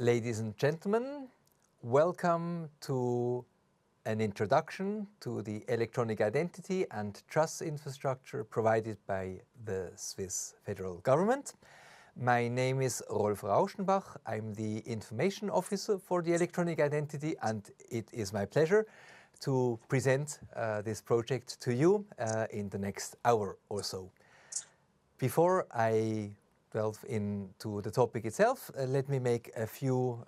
Ladies and gentlemen, welcome to an introduction to the electronic identity and trust infrastructure provided by the Swiss federal government. My name is Rolf Rauschenbach. I'm the information officer for the electronic identity, and it is my pleasure to present this project to you in the next hour or so. Before I delve into the topic itself, let me make a few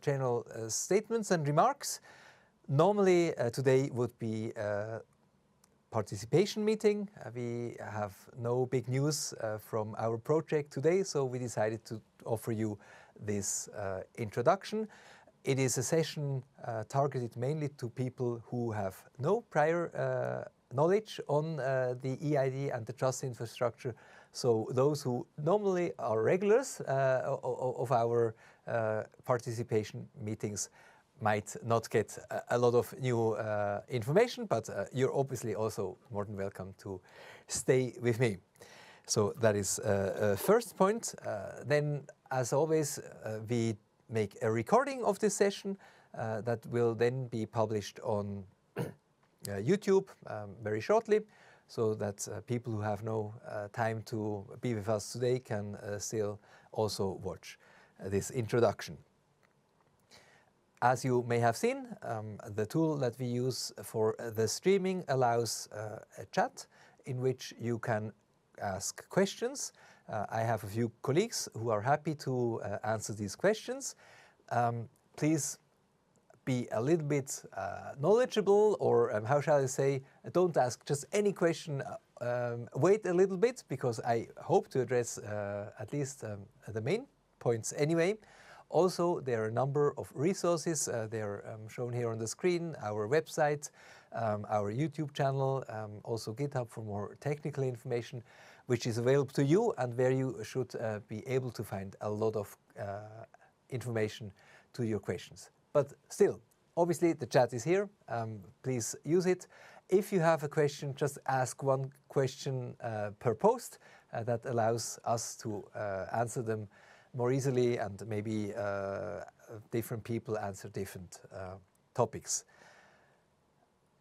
general statements and remarks. Normally, today would be a participation meeting. We have no big news from our project today, so we decided to offer you this introduction. It is a session targeted mainly to people who have no prior knowledge on the eID and the trust infrastructure. So those who normally are regulars of our participation meetings might not get a lot of new information, but you're obviously also more than welcome to stay with me. So that is first point. Then, as always, we make a recording of this session that will then be published on YouTube very shortly, so that people who have no time to be with us today can still also watch this introduction. As you may have seen, the tool that we use for the streaming allows a chat in which you can ask questions. I have a few colleagues who are happy to answer these questions. Please be a little bit knowledgeable, or how shall I say, don't ask just any question. Wait a little bit, because I hope to address at least the main points anyway. Also, there are a number of resources. They're shown here on the screen: our website, our YouTube channel, also GitHub for more technical information, which is available to you and where you should be able to find a lot of information to your questions. But still, obviously the chat is here. Please use it. If you have a question, just ask one question per post. That allows us to answer them more easily, and maybe different people answer different topics.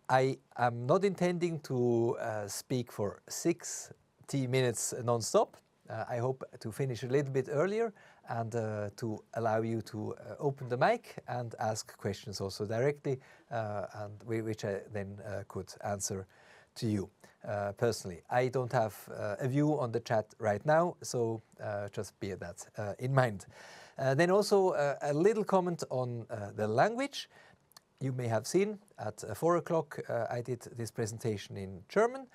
I am not intending to speak for 60 minutes non-stop. I hope to finish a little bit earlier and to allow you to open the mic and ask questions also directly, which I then could answer to you personally. I don't have a view on the chat right now, so just bear that in mind. Then also a little comment on the language. You may have seen at 4 o'clock I did this presentation in German.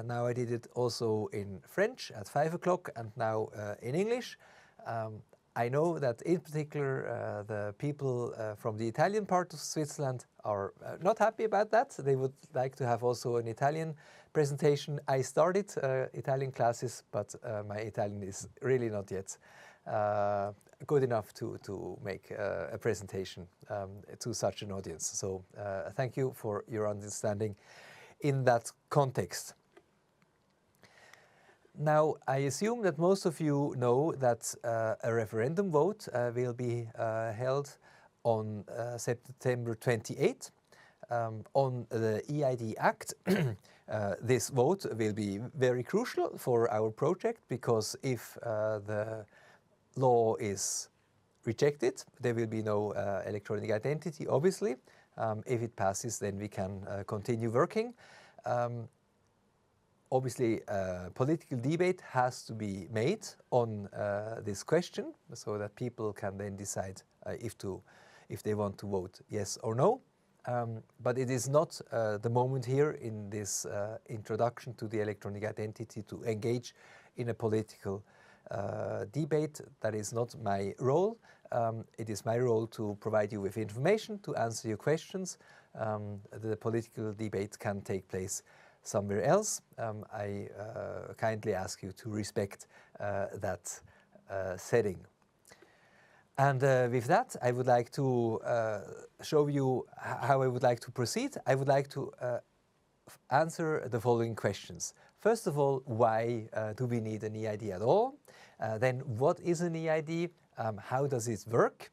Now I did it also in French at 5 o'clock, and now in English. I know that in particular the people from the Italian part of Switzerland are not happy about that. They would like to have also an Italian presentation. I started Italian classes, but my Italian is really not yet good enough to make a presentation to such an audience. So thank you for your understanding in that context. Now, I assume that most of you know that a referendum vote will be held on September 28 on the eID Act. This vote will be very crucial for our project, because if the law is rejected, there will be no electronic identity, obviously. If it passes, then we can continue working. Obviously, political debate has to be made on this question, so that people can then decide if they want to vote yes or no. But it is not the moment here in this introduction to the electronic identity to engage in a political debate. That is not my role. It is my role to provide you with information, to answer your questions. The political debate can take place somewhere else. I kindly ask you to respect that setting. And with that, I would like to show you how I would like to proceed. I would like to answer the following questions. First of all, why do we need an eID at all? Then what is an eID? How does it work?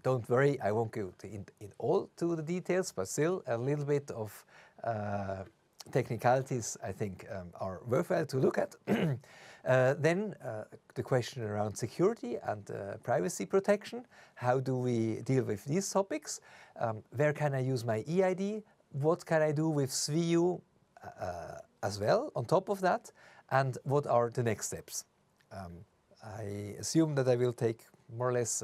Don't worry, I won't go in all to the details, but still a little bit of technicalities I think are worthwhile to look at. Then the question around security and privacy protection. How do we deal with these topics? Where can I use my EID? What can I do with swiyu as well on top of that? And what are the next steps? I assume that I will take more or less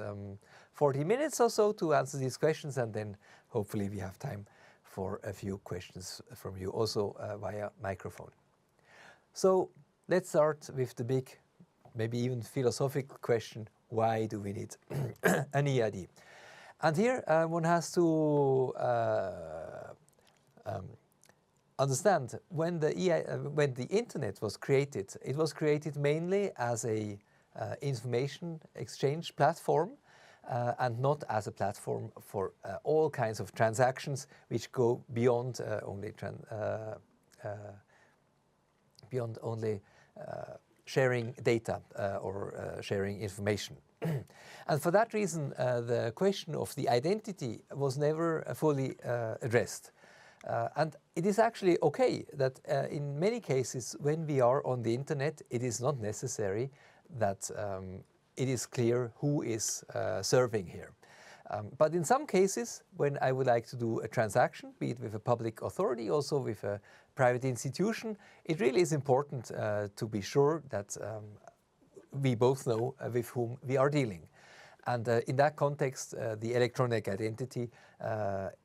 40 minutes or so to answer these questions, and then hopefully we have time for a few questions from you also via microphone. So let's start with the big, maybe even philosophical question: why do we need an EID? And here one has to understand when the internet was created, it was created mainly as a information exchange platform and not as a platform for all kinds of transactions which go beyond only sharing data or sharing information. And for that reason, the question of the identity was never fully addressed. And it is actually okay that in many cases when we are on the internet, it is not necessary that it is clear who is serving here. But in some cases, when I would like to do a transaction, be it with a public authority, also with a private institution, it really is important to be sure that we both know with whom we are dealing. And in that context, the electronic identity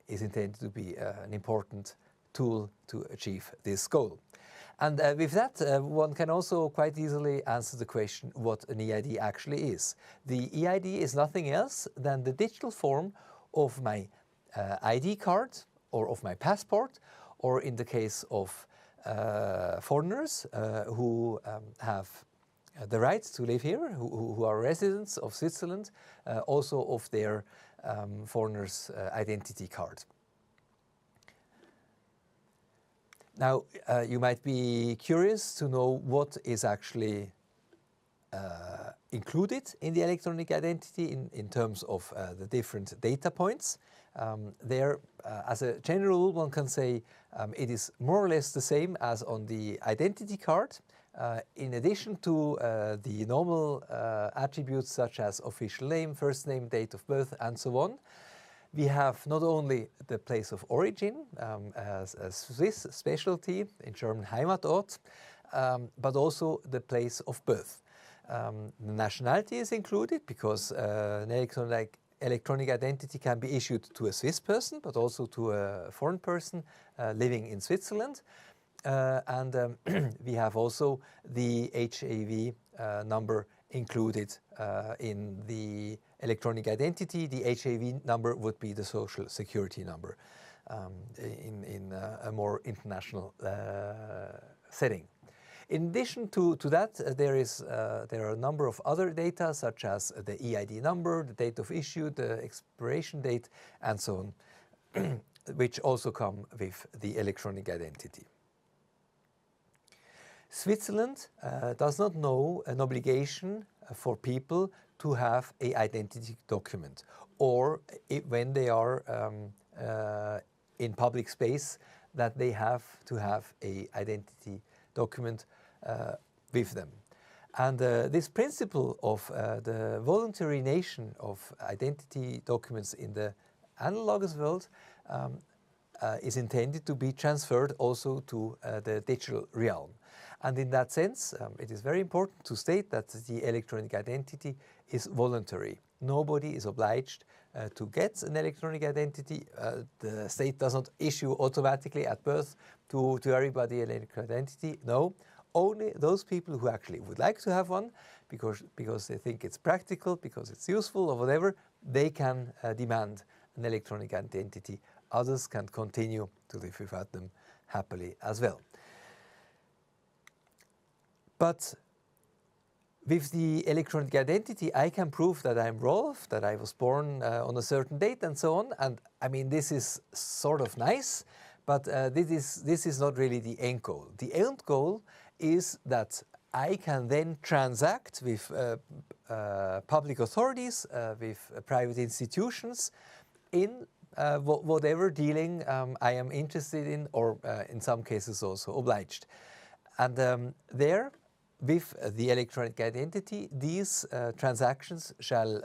is intended to be an important tool to achieve this goal. And with that, one can also quite easily answer the question what an EID actually is. The EID is nothing else than the digital form of my ID card or of my passport, or in the case of foreigners who have the right to live here, who are residents of Switzerland, also of their foreigners' identity card. Now, you might be curious to know what is actually included in the electronic identity in terms of the different data points. As a general rule, one can say it is more or less the same as on the identity card. In addition to the normal attributes such as official name, first name, date of birth, and so on, we have not only the place of origin as a Swiss specialty, in German Heimatort, but also the place of birth. The nationality is included because an electronic identity can be issued to a Swiss person, but also to a foreign person living in Switzerland. And we have also the HAV number included in the electronic identity. The HAV number would be the social security number in a more international setting. In addition to that, there are a number of other data such as the EID number, the date of issue, the expiration date, and so on, which also come with the electronic identity. Switzerland does not know an obligation for people to have an identity document, or when they are in public space, that they have to have an identity document with them. And this principle of the voluntary nation of identity documents in the analogous world is intended to be transferred also to the digital realm. And in that sense, it is very important to state that the electronic identity is voluntary. Nobody is obliged to get an electronic identity. The state does not issue automatically at birth to everybody an electronic identity. No, only those people who actually would like to have one because they think it's practical, because it's useful or whatever, they can demand an electronic identity. Others can continue to live without them happily as well. But with the electronic identity, I can prove that I'm Rolf, that I was born on a certain date and so on. And I mean, this is sort of nice, but this is not really the end goal. The end goal is that I can then transact with public authorities, with private institutions in whatever dealing I am interested in, or in some cases also obliged. And there, with the electronic identity, these transactions shall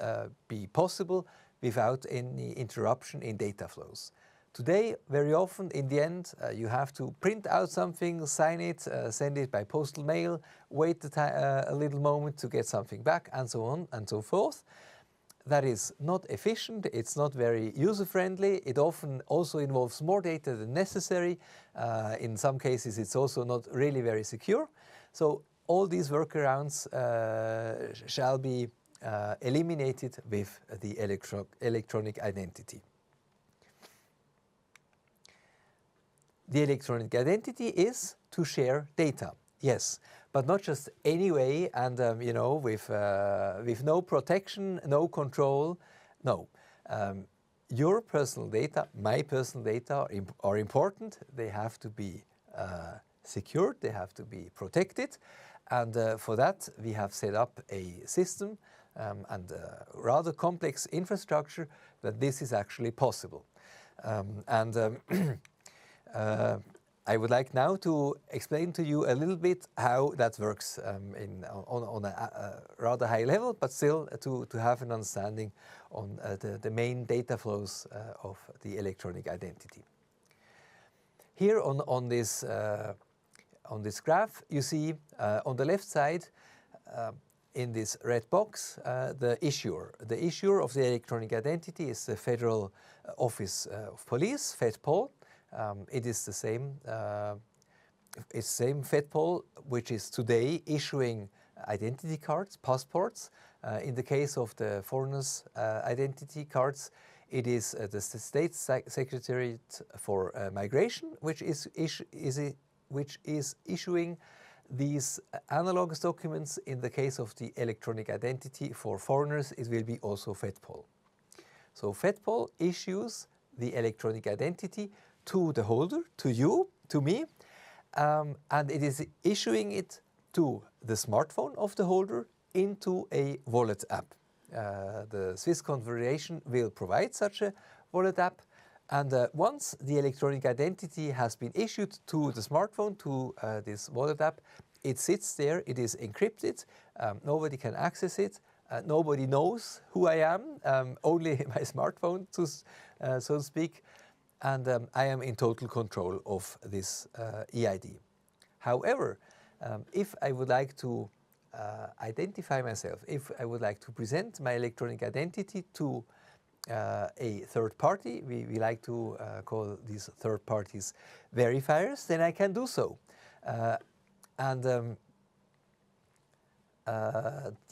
be possible without any interruption in data flows. Today, very often, in the end, you have to print out something, sign it, send it by postal mail, wait a little moment to get something back, and so on and so forth. That is not efficient, it's not very user-friendly, it often also involves more data than necessary. In some cases, it's also not really very secure. So all these workarounds shall be eliminated with the electronic identity. The electronic identity is to share data, yes, but not just anyway, and you know, with no protection, no control. No, your personal data, my personal data are important. They have to be secured. They have to be protected, and for that we have set up a system and a rather complex infrastructure that this is actually possible. I would like now to explain to you a little bit how that works on a rather high level, but still to have an understanding on the main data flows of the electronic identity. Here on this graph, you see on the left side in this red box the issuer. The issuer of the electronic identity is the Federal Office of Police, FedPol. It is the same FedPol which is today issuing identity cards, passports. In the case of the foreigners' identity cards, it is the State Secretariat for Migration which is issuing these analogous documents. In the case of the electronic identity for foreigners, it will be also FedPol. So FedPol issues the electronic identity to the holder, to you, to me, and it is issuing it to the smartphone of the holder into a wallet app. The Swiss Confederation will provide such a wallet app, and once the electronic identity has been issued to the smartphone, to this wallet app, it sits there, it is encrypted, nobody can access it, nobody knows who I am, only my smartphone, so to speak. And I am in total control of this EID. However, if I would like to identify myself, if I would like to present my electronic identity to a third party, we like to call these third parties verifiers, then I can do so. The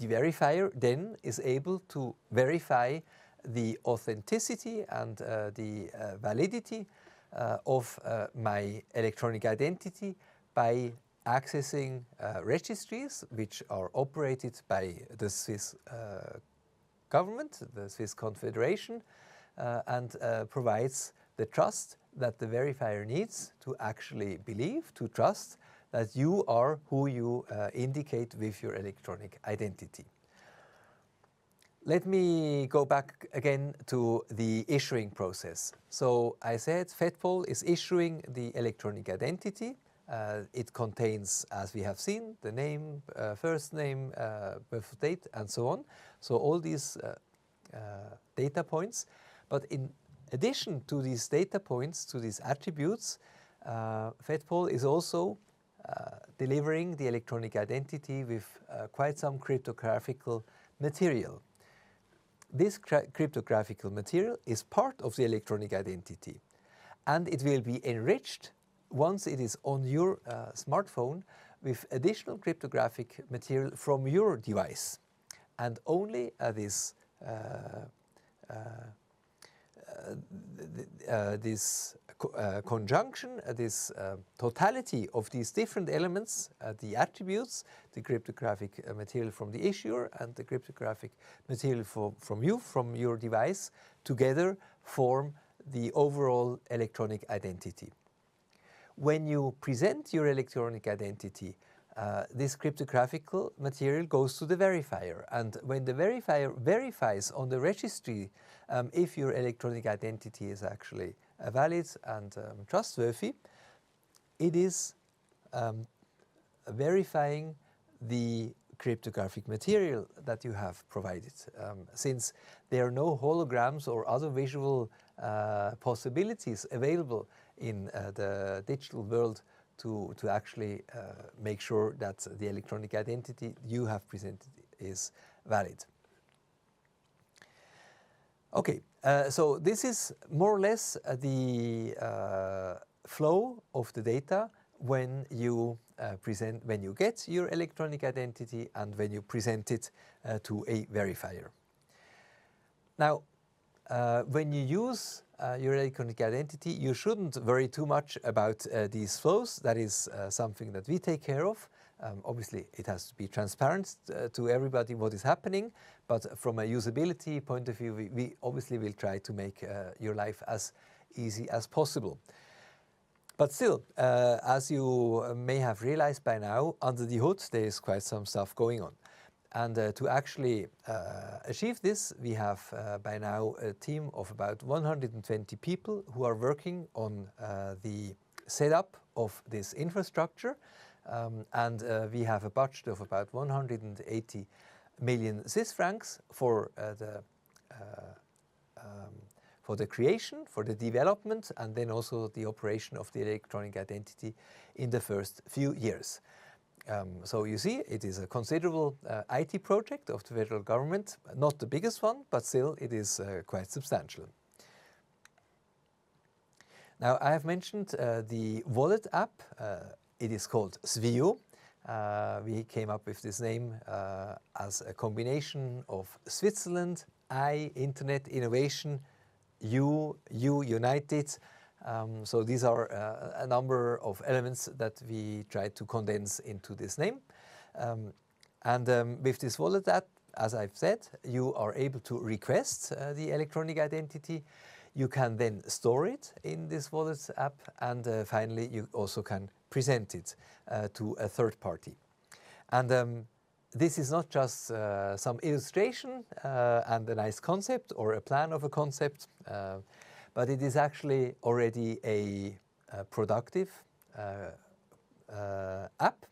verifier then is able to verify the authenticity and the validity of my electronic identity by accessing registries which are operated by the Swiss government, the Swiss Confederation, and provides the trust that the verifier needs to actually believe, to trust that you are who you indicate with your electronic identity. Let me go back again to the issuing process. So I said FedPol is issuing the electronic identity. It contains, as we have seen, the name, first name, birth date, and so on. So all these data points. But in addition to these data points, to these attributes, FedPol is also delivering the electronic identity with quite some cryptographic material. This cryptographic material is part of the electronic identity, and it will be enriched once it is on your smartphone with additional cryptographic material from your device. And only this conjunction, this totality of these different elements, the attributes, the cryptographic material from the issuer and the cryptographic material from you, from your device, together form the overall electronic identity. When you present your electronic identity this cryptographic material goes to the verifier. And when the verifier verifies on the registry if your electronic identity is actually valid and trustworthy, it is verifying the cryptographic material that you have provided. Since there are no holograms or other visual possibilities available in the digital world to actually make sure that the electronic identity you have presented is valid. Okay, so this is more or less the flow of the data when you when you get your electronic identity and when you present it to a verifier. Now, when you use your electronic identity, you shouldn't worry too much about these flows. That is something that we take care of. Obviously, it has to be transparent to everybody what is happening, but from a usability point of view, we obviously will try to make your life as easy as possible. But still, as you may have realized by now, under the hood there is quite some stuff going on. And to actually achieve this, we have by now a team of about 120 people who are working on the setup of this infrastructure. And we have a budget of about 180 million Swiss francs for the creation, for the development, and then also the operation of the electronic identity in the first few years. So you see, it is a considerable IT project of the federal government, not the biggest one, but still it is quite substantial. Now, I have mentioned the wallet app. It is called swiyu. We came up with this name as a combination of Switzerland, internet innovation, you united. So these are a number of elements that we try to condense into this name. With this wallet app, as I've said, you are able to request the electronic identity. You can then store it in this wallet app, and finally you also can present it to a third party. And this is not just some illustration and a nice concept or a plan of a concept, but it is actually already a productive app.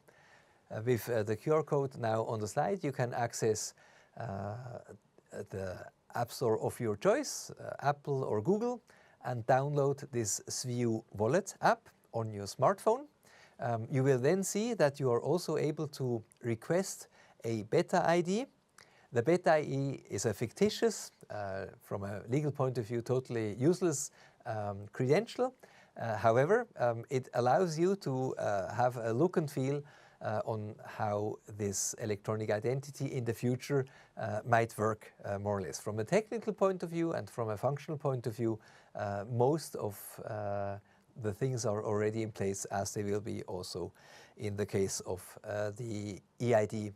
With the QR code now on the slide, you can access the App Store of your choice, Apple or Google, and download this swiyu wallet app on your smartphone. You will then see that you are also able to request a beta ID. The beta ID is a fictitious, from a legal point of view, totally useless credential. However, it allows you to have a look and feel on how this electronic identity in the future might work more or less. From a technical point of view and from a functional point of view, most of the things are already in place, as they will be also in the case of the EID,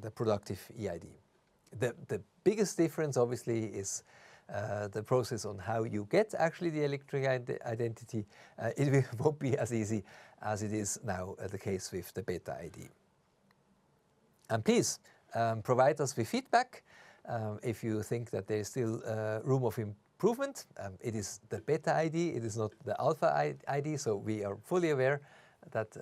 the productive EID. The biggest difference obviously is the process on how you get actually the electronic identity. It won't be as easy as it is now the case with the beta ID. And please provide us with feedback if you think that there is still room of improvement. It is the beta ID, it is not the alpha ID, so we are fully aware that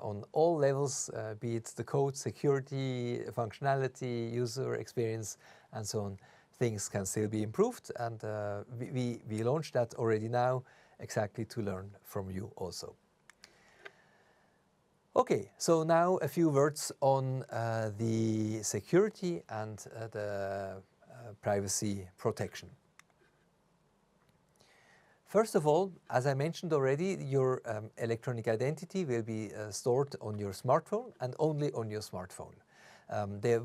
on all levels, be it the code, security, functionality, user experience, and so on, things can still be improved. And we launched that already now, exactly to learn from you also. Okay, so now a few words on the security and the privacy protection. First of all, as I mentioned already, your electronic identity will be stored on your smartphone and only on your smartphone. There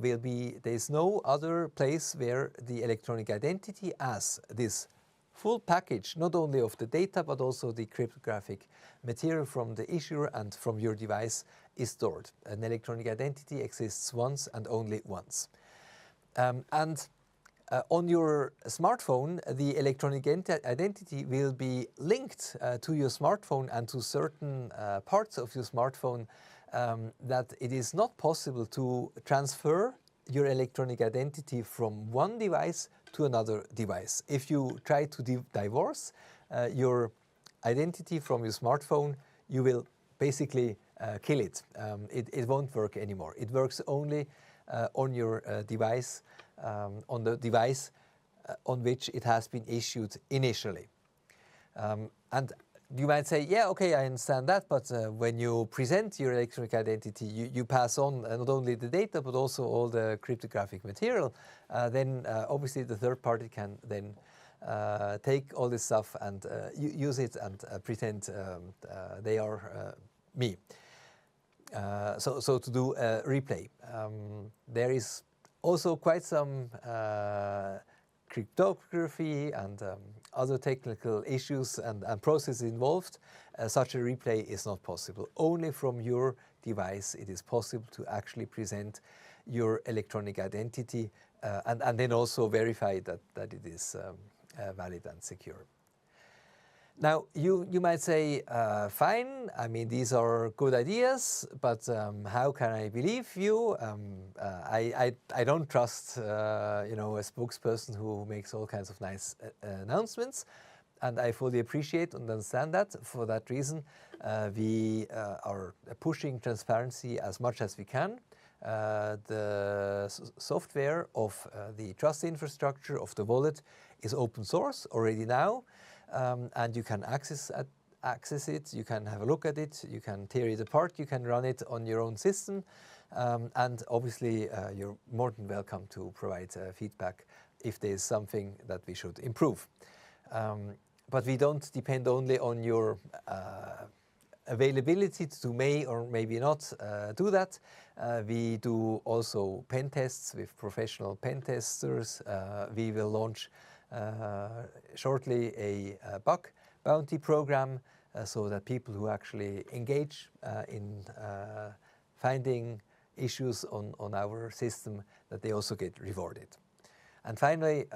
is no other place where the electronic identity as this full package, not only of the data, but also the cryptographic material from the issuer and from your device is stored. An electronic identity exists once and only once. On your smartphone, the electronic identity will be linked to your smartphone and to certain parts of your smartphone that it is not possible to transfer your electronic identity from one device to another device. If you try to divorce your identity from your smartphone, you will basically kill it. It won't work anymore. It works only on your device, on the device on which it has been issued initially. And you might say, yeah, okay, I understand that, but when you present your electronic identity, you pass on not only the data, but also all the cryptographic material. Then obviously the third party can then take all this stuff and use it and pretend they are me. So to do a replay. There is also quite some cryptography and other technical issues and processes involved. Such a replay is not possible. Only from your device it is possible to actually present your electronic identity and then also verify that it is valid and secure. Now, you might say, fine, I mean, these are good ideas, but how can I believe you? I don't trust, you know, a spokesperson who makes all kinds of nice announcements, and I fully appreciate and understand that. For that reason, we are pushing transparency as much as we can. The software of the trust infrastructure of the wallet is open source already now. And you can access it, you can have a look at it, you can tear it apart, you can run it on your own system, and obviously you're more than welcome to provide feedback if there's something that we should improve. But we don't depend only on your availability to may or maybe not do that. We do also pen tests with professional pen testers. We will launch shortly a bug bounty program so that people who actually engage in finding issues on our system, that they also get rewarded. And finally,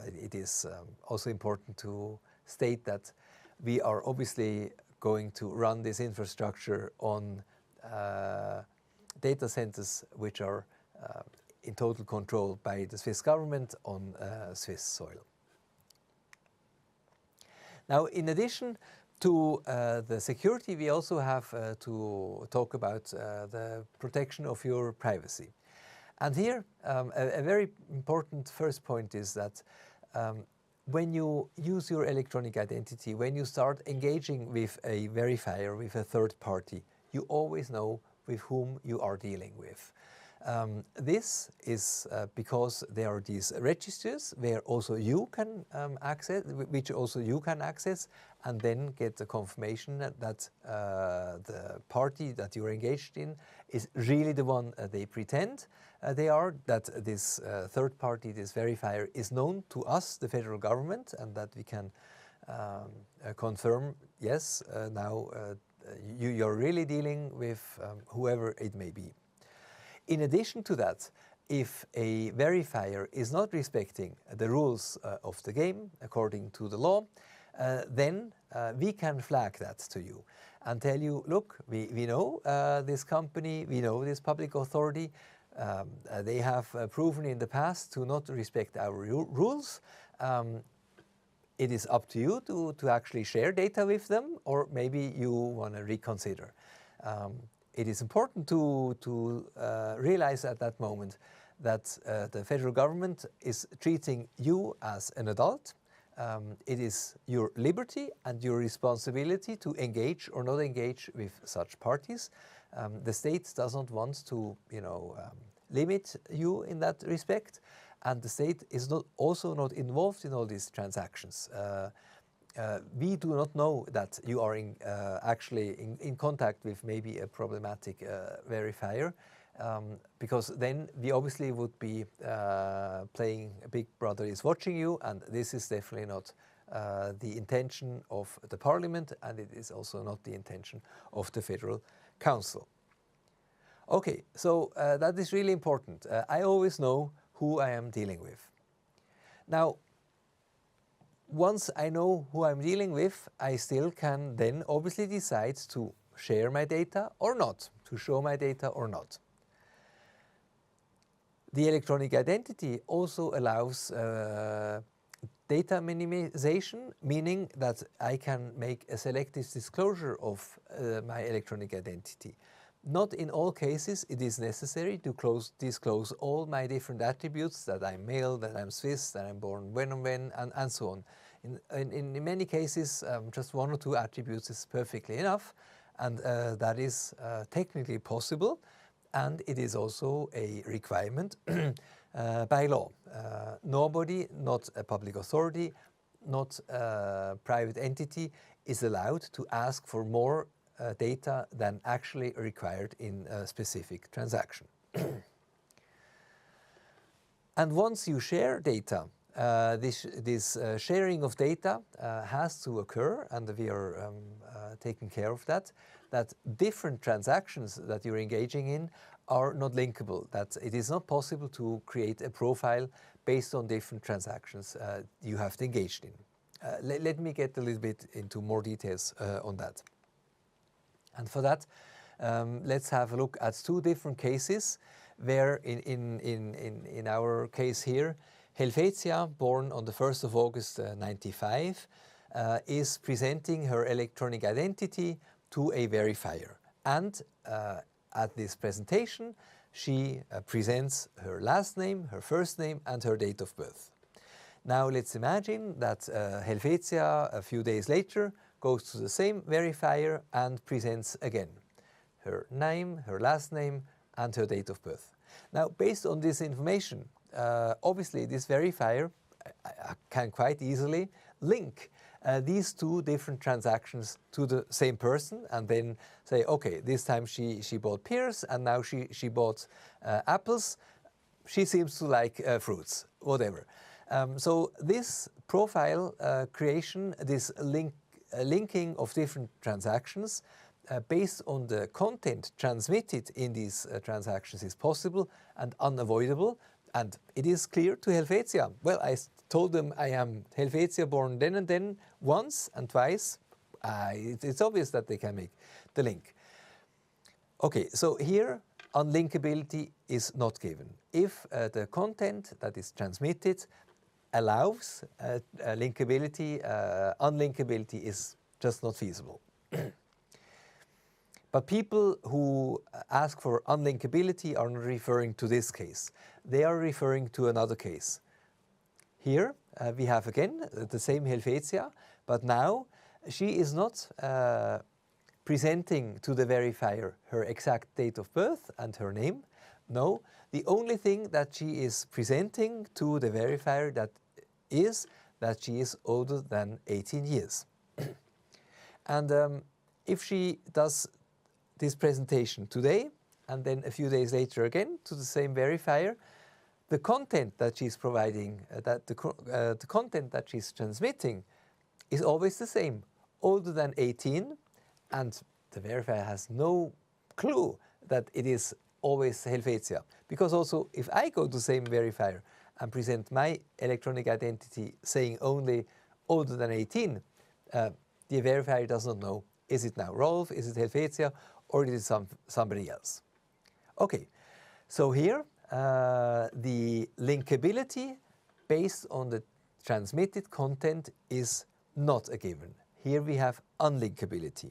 it is also important to state that we are obviously going to run this infrastructure on data centers which are in total control by the Swiss government on Swiss soil. Now, in addition to the security, we also have to talk about the protection of your privacy. And here, a very important first point is that when you use your electronic identity, when you start engaging with a verifier, with a third party, you always know with whom you are dealing with. This is because there are these registers where also you can access, which also you can access, and then get the confirmation that the party that you're engaged in is really the one they pretend they are, that this third party, this verifier, is known to us, the federal government, and that we can confirm, yes, now you're really dealing with whoever it may be. In addition to that, if a verifier is not respecting the rules of the game according to the law, then we can flag that to you and tell you, look, we know this company, we know this public authority, they have proven in the past to not respect our rules. It is up to you to actually share data with them, or maybe you want to reconsider. It is important to realize at that moment that the federal government is treating you as an adult. It is your liberty and your responsibility to engage or not engage with such parties. The state does not want to, limit you in that respect, and the state is also not involved in all these transactions. We do not know that you are actually in contact with maybe a problematic verifier, because then we obviously would be playing Big Brother is watching you, and this is definitely not the intention of the Parliament, and it is also not the intention of the Federal Council. Okay, so that is really important. I always know who I am dealing with. Now, once I know who I'm dealing with, I still can then obviously decide to share my data or not to show my data or not. The electronic identity also allows data minimization, meaning that I can make a selective disclosure of my electronic identity. Not in all cases it is necessary to disclose all my different attributes, that I'm male, that I'm Swiss, that I'm born when and when, and so on. In many cases, just one or two attributes is perfectly enough, and that is technically possible, and it is also a requirement by law. Nobody, not a public authority, not a private entity, is allowed to ask for more data than actually required in a specific transaction. And once you share data, this sharing of data has to occur, and we are taking care of that different transactions that you're engaging in are not linkable, that it is not possible to create a profile based on different transactions you have engaged in. Let me get a little bit into more details on that. And for that, let's have a look at two different cases where in our case here, Helvetia, born on the 1st of August 95, is presenting her electronic identity to a verifier. And at this presentation, she presents her last name, her first name, and her date of birth. Now let's imagine that Helvetia, a few days later, goes to the same verifier and presents again her name, her last name, and her date of birth. Now, based on this information, obviously this verifier can quite easily link these two different transactions to the same person, and then say, okay, this time she bought pears, and now she bought apples. She seems to like fruits, whatever. So this profile creation, this linking of different transactions based on the content transmitted in these transactions is possible and unavoidable, and it is clear to Helvetia. Well, I told them I am Helvetia, born then and then, once and twice. It's obvious that they can make the link. Okay, so here unlinkability is not given. If the content that is transmitted allows linkability, unlinkability is just not feasible. But people who ask for unlinkability are not referring to this case. They are referring to another case. Here we have again the same Helvetia, but now she is not presenting to the verifier her exact date of birth and her name. No, the only thing that she is presenting to the verifier that she is older than 18 years. And if she does this presentation today and then a few days later again to the same verifier, the content that she's providing, the content that she's transmitting is always the same, older than 18, and the verifier has no clue that it is always Helvetia. Because also, if I go to the same verifier and present my electronic identity saying only older than 18, the verifier does not know, is it now Rolf, is it Helvetia, or is it somebody else? Okay, so here the linkability based on the transmitted content is not a given. Here we have unlinkability.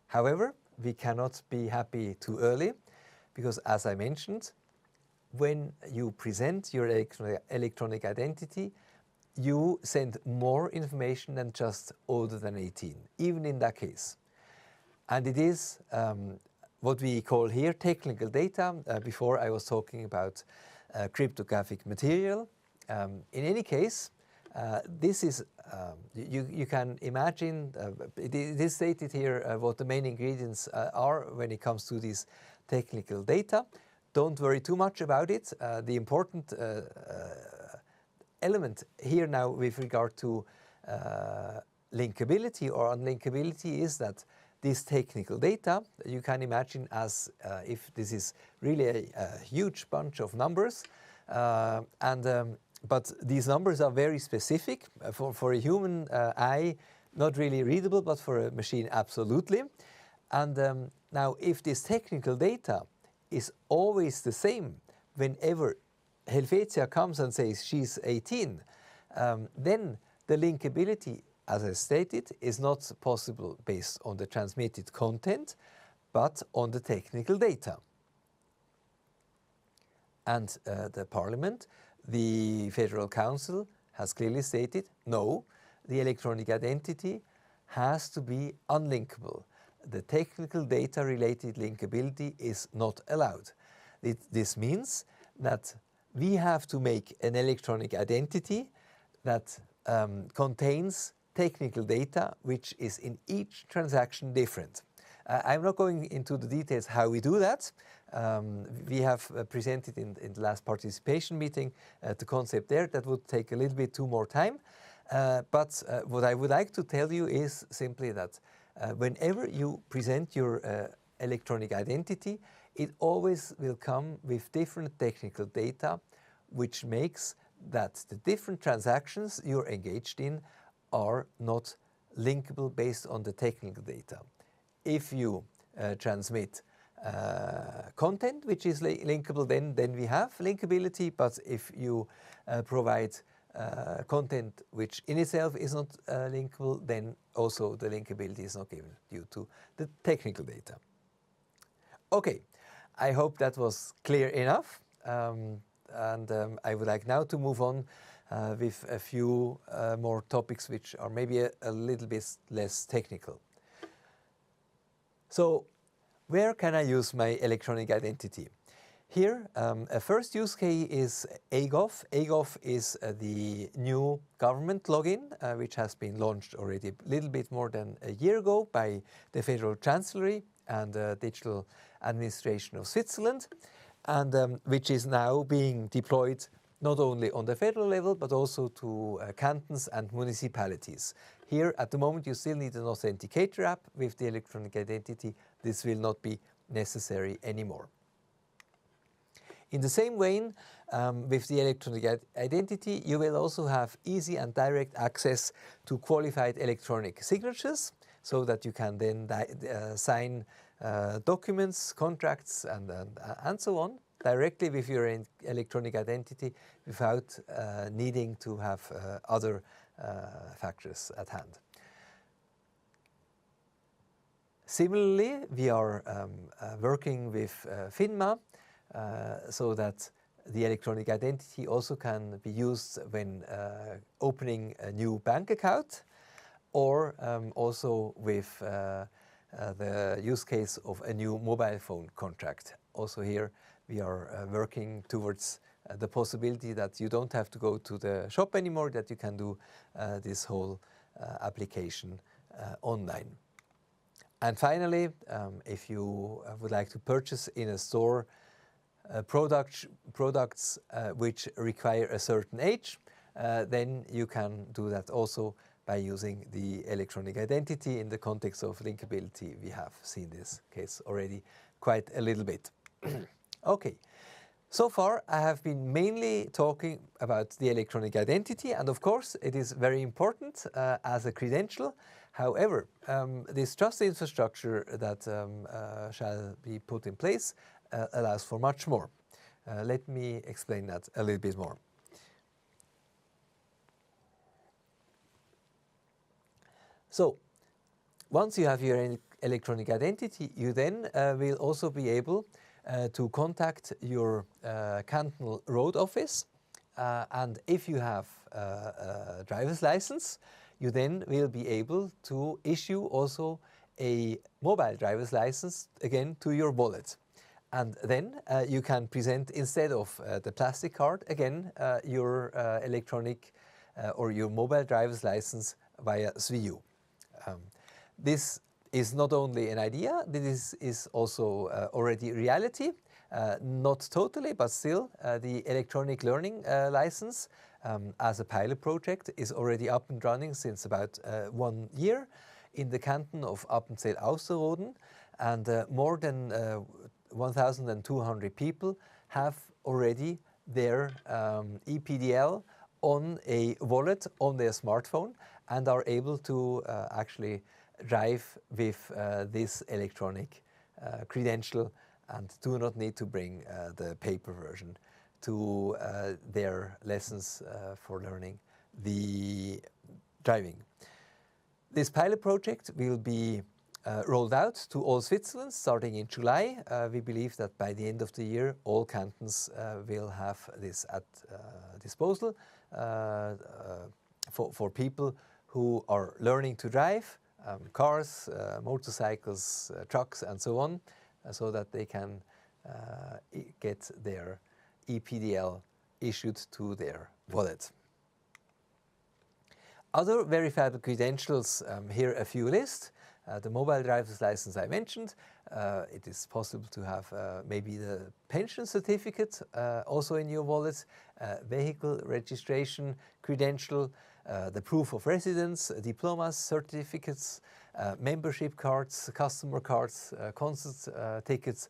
However, we cannot be happy too early, because as I mentioned, when you present your electronic identity, you send more information than just older than 18, even in that case. And it is what we call here technical data. Before I was talking about cryptographic material. In any case, this is, you can imagine, it is stated here what the main ingredients are when it comes to these technical data. Don't worry too much about it. The important element here now with regard to linkability or unlinkability is that this technical data, you can imagine as if this is really a huge bunch of numbers, but these numbers are very specific for a human eye, not really readable, but for a machine absolutely. And now if this technical data is always the same whenever Helvetia comes and says she's 18, then the linkability, as I stated, is not possible based on the transmitted content, but on the technical data. And the Parliament, the Federal Council, has clearly stated, no, the electronic identity has to be unlinkable. The technical data-related linkability is not allowed. This means that we have to make an electronic identity that contains technical data which is in each transaction different. I'm not going into the details how we do that. We have presented in the last participation meeting the concept there. That would take a little bit more time. But what I would like to tell you is simply that whenever you present your electronic identity, it always will come with different technical data, which makes that the different transactions you're engaged in are not linkable based on the technical data. If you transmit content which is linkable, then we have linkability. But if you provide content which in itself is not linkable, then also the linkability is not given due to the technical data. Okay, I hope that was clear enough. I would like now to move on with a few more topics which are maybe a little bit less technical. So, where can I use my electronic identity? Here, a first use case is AGOV. AGOV is the new government login, which has been launched already a little bit more than a year ago by the Federal Chancellery and Digital Administration of Switzerland, and which is now being deployed not only on the federal level, but also to cantons and municipalities. Here, at the moment, you still need an authenticator app with the electronic identity. This will not be necessary anymore. In the same vein, with the electronic identity, you will also have easy and direct access to qualified electronic signatures, so that you can then sign documents, contracts, and so on directly with your electronic identity without needing to have other factors at hand. Similarly, we are working with FINMA so that the electronic identity also can be used when opening a new bank account, or also with the use case of a new mobile phone contract. Also here we are working towards the possibility that you don't have to go to the shop anymore, that you can do this whole application online. And finally, if you would like to purchase in a store products which require a certain age, then you can do that also by using the electronic identity. In the context of linkability, we have seen this case already quite a little bit. Okay, so far I have been mainly talking about the electronic identity, and of course it is very important as a credential. However, this trust infrastructure that shall be put in place allows for much more. Let me explain that a little bit more. So, once you have your electronic identity, you then will also be able to contact your cantonal road office, and if you have a driver's license, you then will be able to issue also a mobile driver's license again to your wallet. And then you can present, instead of the plastic card, again your electronic or your mobile driver's license via swiyu. This is not only an idea, this is also already reality. Not totally, but still the electronic learning license as a pilot project is already up and running since about 1 year in the canton of Appenzell-Ausserrhoden, and more than 1,200 people have already their ePDL on a wallet on their smartphone and are able to actually drive with this electronic credential and do not need to bring the paper version to their lessons for learning the driving. This pilot project will be rolled out to all Switzerland starting in July. We believe that by the end of the year all cantons will have this at disposal for people who are learning to drive cars, motorcycles, trucks and so on, so that they can get their EPDL issued to their wallet. Other verifiable credentials, here a few list. The mobile driver's license I mentioned. It is possible to have maybe the pension certificate also in your wallet, vehicle registration credential, the proof of residence, diplomas, certificates, membership cards, customer cards, concert tickets,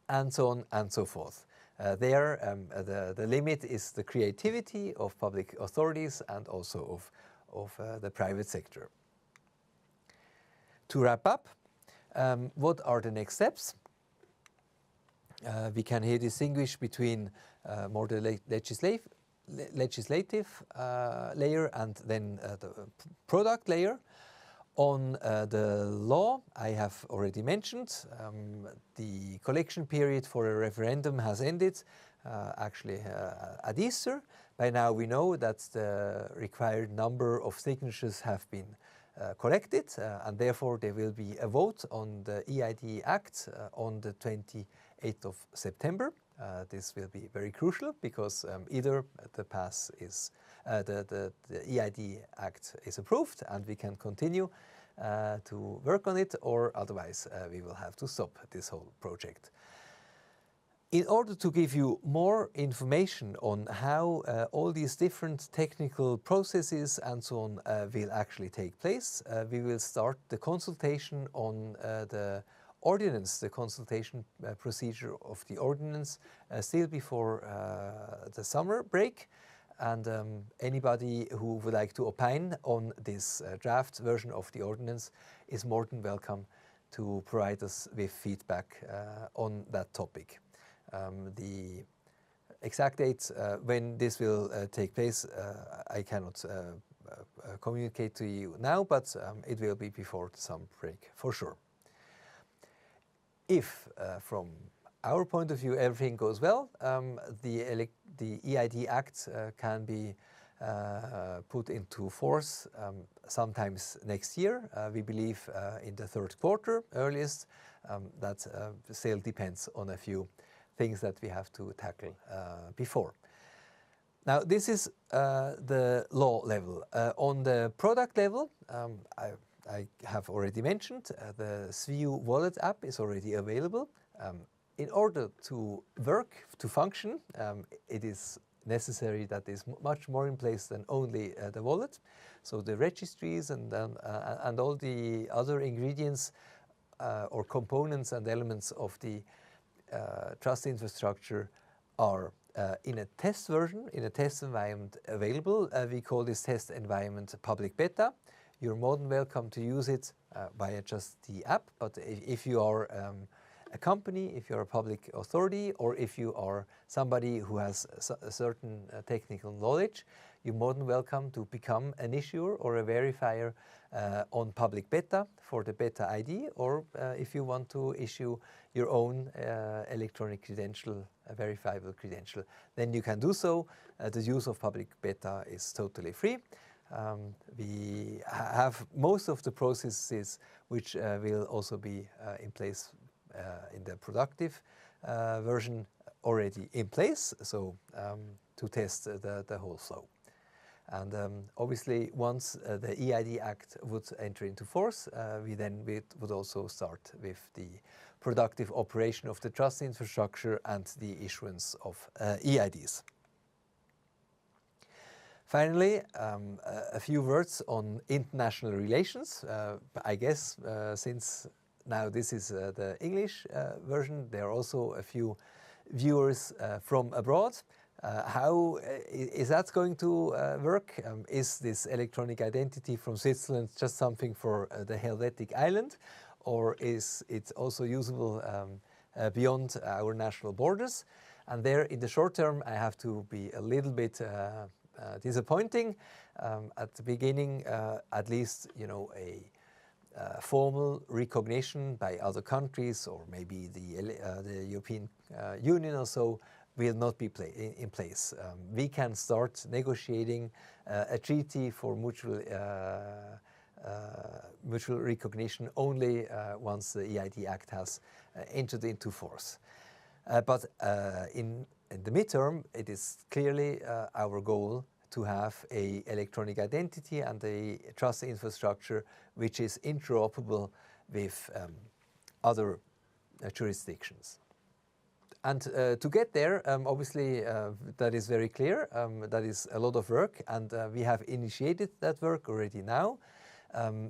and so on and so forth. The limit is the creativity of public authorities and also of the private sector. To wrap up, what are the next steps? We can here distinguish between more the legislative layer and then the product layer. On the law, I have already mentioned, the collection period for a referendum has ended actually at Easter. By now we know that the required number of signatures have been collected, and therefore there will be a vote on the EID Act on the 28th of September. This will be very crucial because either the EID Act is approved and we can continue to work on it, or otherwise we will have to stop this whole project. In order to give you more information on how all these different technical processes and so on will actually take place, we will start the consultation on the ordinance, the consultation procedure of the ordinance still before the summer break. And anybody who would like to opine on this draft version of the ordinance is more than welcome to provide us with feedback on that topic. The exact dates when this will take place, I cannot communicate to you now, but it will be before the summer break for sure. If from our point of view everything goes well, the EID Act can be put into force sometimes next year. We believe in the third quarter earliest. That still depends on a few things that we have to tackle before. Now this is the law level. On the product level, I have already mentioned the swiyu wallet app is already available. In order to work, to function, it is necessary that there is much more in place than only the wallet. So the registries and all the other ingredients or components and elements of the trust infrastructure are in a test version, in a test environment available. We call this test environment public beta. You're more than welcome to use it via just the app, but if you are a company, if you're a public authority, or if you are somebody who has a certain technical knowledge, you're more than welcome to become an issuer or a verifier on public beta for the beta ID, or if you want to issue your own electronic credential, a verifiable credential, then you can do so. The use of public beta is totally free. We have most of the processes which will also be in place in the productive version already in place, so to test the whole flow. And obviously once the EID Act would enter into force, we would also start with the productive operation of the trust infrastructure and the issuance of EIDs. Finally, a few words on international relations. I guess since now this is the English version, there are also a few viewers from abroad. How is that going to work? Is this electronic identity from Switzerland just something for the Helvetic Island, or is it also usable beyond our national borders? And there, in the short term, I have to be a little bit disappointing. At the beginning, at least, you know, a formal recognition by other countries, or maybe the European Union or so, will not be in place. We can start negotiating a treaty for mutual recognition only once the EID Act has entered into force. But in the midterm, it is clearly our goal to have an electronic identity and a trust infrastructure which is interoperable with other jurisdictions. And to get there, obviously, that is very clear. That is a lot of work, and we have initiated that work already now.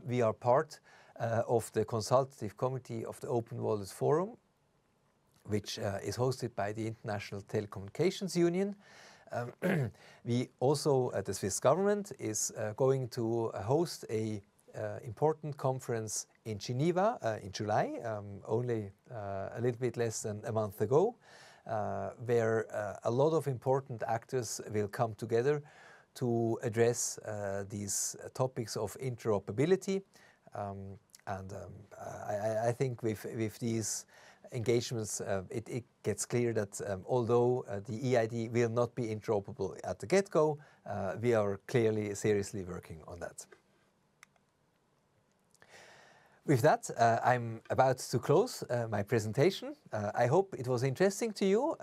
We are part of the consultative committee of the Open Wallets Forum, which is hosted by the International Telecommunications Union. We also, the Swiss government, is going to host a important conference in Geneva in July, only a little bit less than a month ago, where a lot of important actors will come together to address these topics of interoperability. I think with these engagements, it gets clear that although the EID will not be interoperable at the get-go, we are clearly seriously working on that. With that, I'm about to close my presentation. I hope it was interesting to you.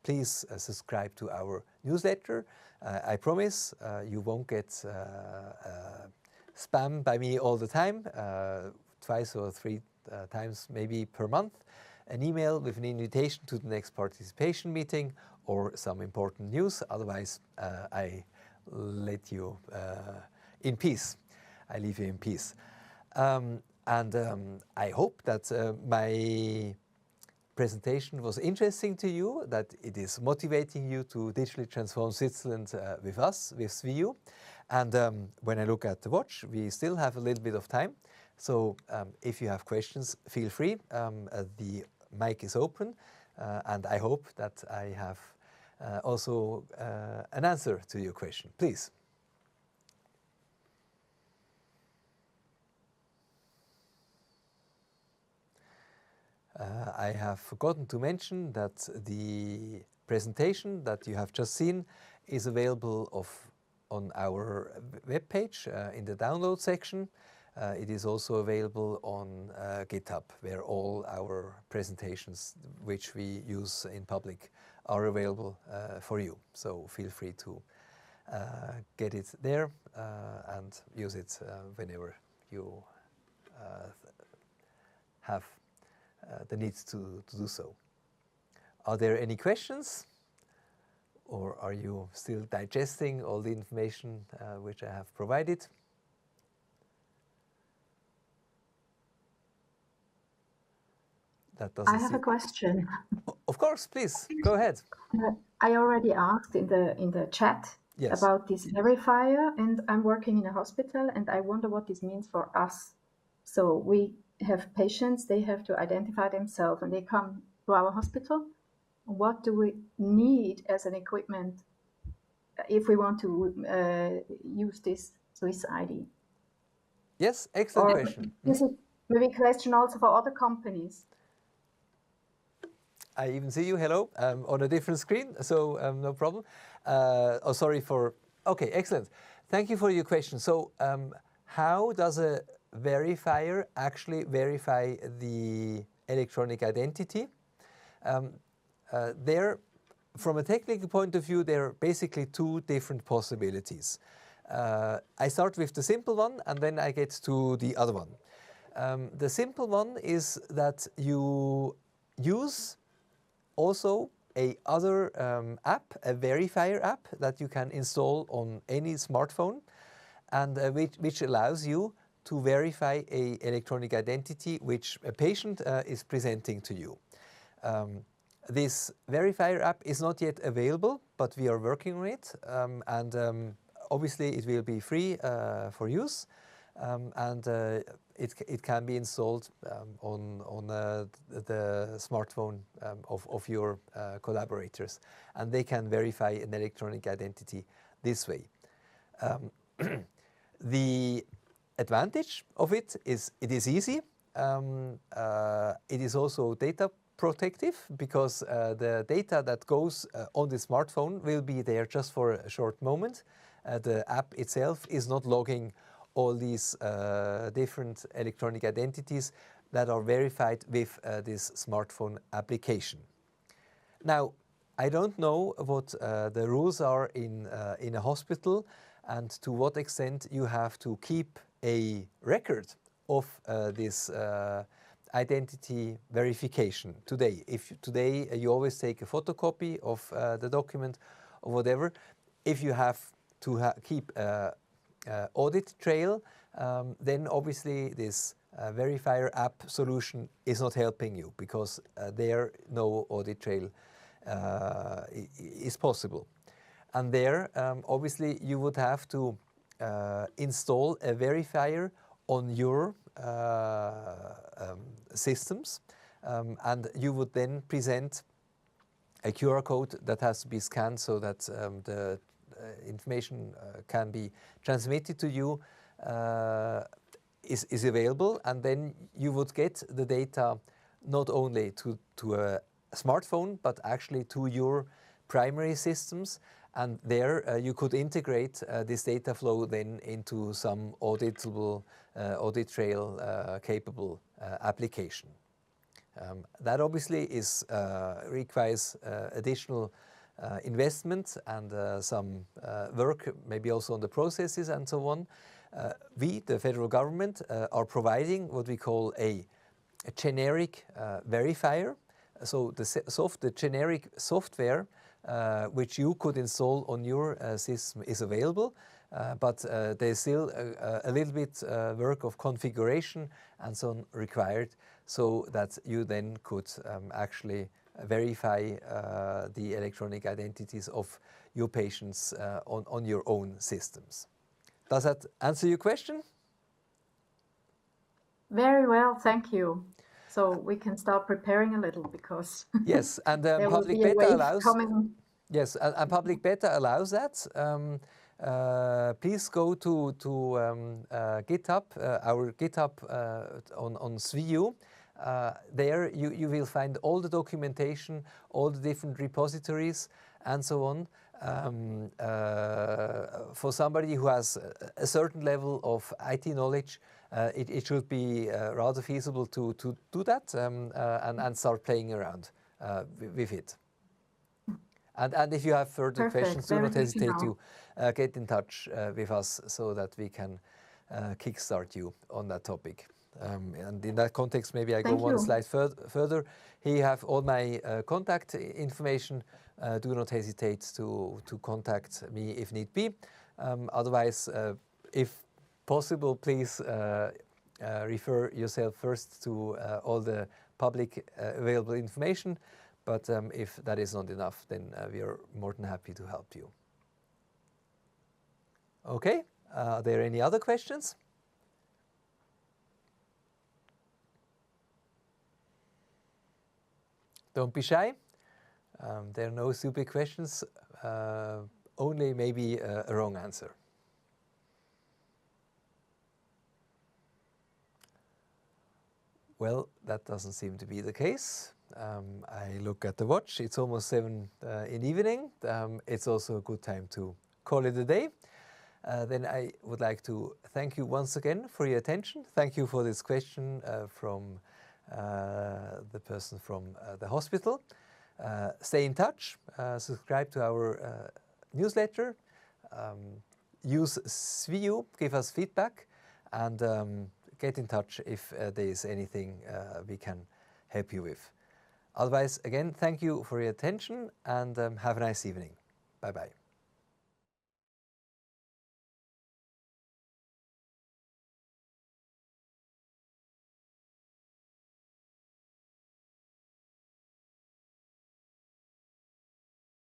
Please subscribe to our newsletter. I promise you won't get spam by me all the time, twice or three times maybe per month. An email with an invitation to the next participation meeting or some important news. Otherwise, I let you in peace. I leave you in peace. I hope that my presentation was interesting to you, that it is motivating you to digitally transform Switzerland with us, with swiyu. And when I look at the watch, we still have a little bit of time. So if you have questions, feel free. The mic is open. And I hope that I have also an answer to your question. Please. I have forgotten to mention that the presentation that you have just seen is available on our webpage in the download section. It is also available on GitHub, where all our presentations which we use in public are available for you. So feel free to get it there and use it whenever you have the need to do so. Are there any questions? Or are you still digesting all the information which I have provided? That doesn't I have a question. Of course, please, go ahead. I already asked in the chat about this verifier, and I'm working in a hospital, and I wonder what this means for us. So we have patients, they have to identify themselves, and they come to our hospital. What do we need as an equipment if we want to use this Swiss ID? Yes, excellent question. This is maybe a question also for other companies. I even see you, hello, on a different screen, so no problem. Oh, sorry for, okay, excellent. Thank you for your question. So how does a verifier actually verify the electronic identity? From a technical point of view, there are basically two different possibilities. I start with the simple one, and then I get to the other one. The simple one is that you use also a other app, a verifier app that you can install on any smartphone, and which allows you to verify an electronic identity which a patient is presenting to you. This verifier app is not yet available, but we are working on it, and obviously it will be free for use, and it can be installed on the smartphone of your collaborators, and they can verify an electronic identity this way. The advantage of it is easy. It is also data protective, because the data that goes on the smartphone will be there just for a short moment. The app itself is not logging all these different electronic identities that are verified with this smartphone application. Now, I don't know what the rules are in a hospital, and to what extent you have to keep a record of this identity verification today. If today you always take a photocopy of the document or whatever, if you have to keep audit trail, then obviously this verifier app solution is not helping you, because there no audit trail is possible. And there obviously you would have to install a verifier on your systems, and you would then present a QR code that has to be scanned so that the information can be transmitted to you, is available, and then you would get the data not only to a smartphone, but actually to your primary systems, and there you could integrate this data flow then into some auditable, audit trail capable application. That obviously requires additional investment and some work, maybe also on the processes and so on. We, the federal government, are providing what we call a generic verifier. So the generic software which you could install on your system is available, but there's still a little bit work of configuration and so on required, so that you then could actually verify the electronic identities of your patients on your own systems. Does that answer your question? Very well, thank you. So we can start preparing a little, because yes, and there will public be a beta wave allows. coming. Yes, and public beta allows that. Please go to GitHub, our GitHub on swiyu. There you will find all the documentation, all the different repositories, and so on. For somebody who has a certain level of IT knowledge, it should be rather feasible to do that and start playing around with it. And if you have further questions, do not hesitate to get in touch with us, so that we can kickstart you on that topic. And in that context, maybe I go one slide further. Here you have all my contact information. Do not hesitate to contact me if need be. Otherwise, if possible, please refer yourself first to all the public available information. But if that is not enough, then we are more than happy to help you. Okay, are there any other questions? Don't be shy. There are no stupid questions, only maybe a wrong answer. Well, that doesn't seem to be the case. I look at the watch, it's almost 7 in the evening. It's also a good time to call it a day. Then I would like to thank you once again for your attention. Thank you for this question from the person from the hospital. Stay in touch, subscribe to our newsletter, use swiyu, give us feedback, and get in touch if there is anything we can help you with. Otherwise, again, thank you for your attention, and have a nice evening. Bye-bye.